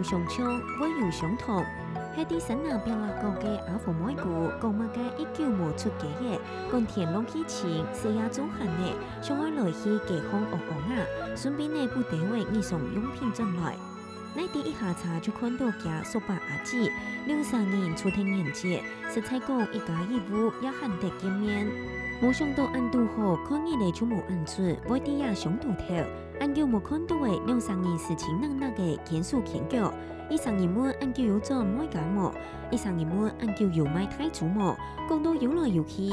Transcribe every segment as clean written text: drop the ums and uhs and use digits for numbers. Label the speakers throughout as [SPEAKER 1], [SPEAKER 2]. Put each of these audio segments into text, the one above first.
[SPEAKER 1] 有相像，尾有相同。喺啲新南边拉讲嘅阿父妹故，讲乜嘅一叫无出嘅嘢，讲田龙起前，四亚中行呢，上海来去嘅空恶恶啊，顺便呢不地位艺术用品进来。你第一下查就看到嘅苏白阿姊，23年出庭人节，实采讲一家一户也很得见面。冇想到按度好，看起嚟就冇按准，外地也想到头。按叫冇看到嘅23年事情能那嘅简述研究，13年末按叫有做每家冇，13年末按叫有买太祖冇，讲到游来游去。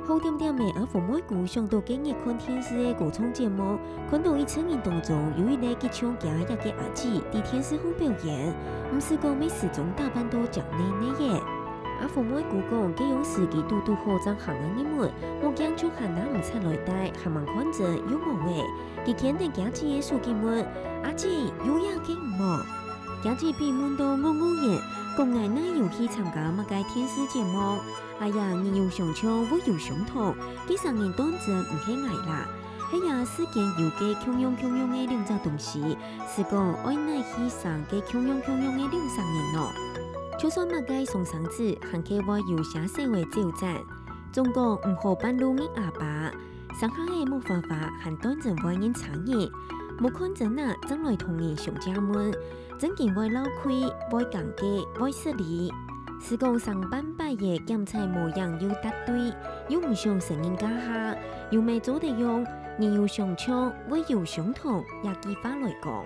[SPEAKER 1] 好点点嘅，而父母故想到今日看电视嘅歌唱节目，看到一成人当中有一个吉唱家一个阿姊伫电视后表演，唔是讲每始终打扮到像你嘅。阿父母故讲，佢用自己嘟嘟好张行嘅日我驚出行拿唔出來帶，係問看着有冇嘅。佢見到家姊嘅書記問：阿姊有影嘅冇？家姊被問到我然，講嗌那要去參加乜嘅電視節目。哎呀，你有相像，我有相同，佢上年當真唔起捱啦。喺呀，世間有嘅強用嘅兩隻東西，是講愛乃去上嘅強用嘅兩三年咯。就算乜嘅送生子，還可我有寫社會挑戰。中國唔好半路嘅阿爸，上海嘅冇辦法，還當真為人產業。冇看真啊，將來同人上家門，真見為撈虧，為降價，為失利。是講上班拜夜檢查模樣要答對，又唔想承認假下，又未做得用，你要相唱，我要相同，也記法來講。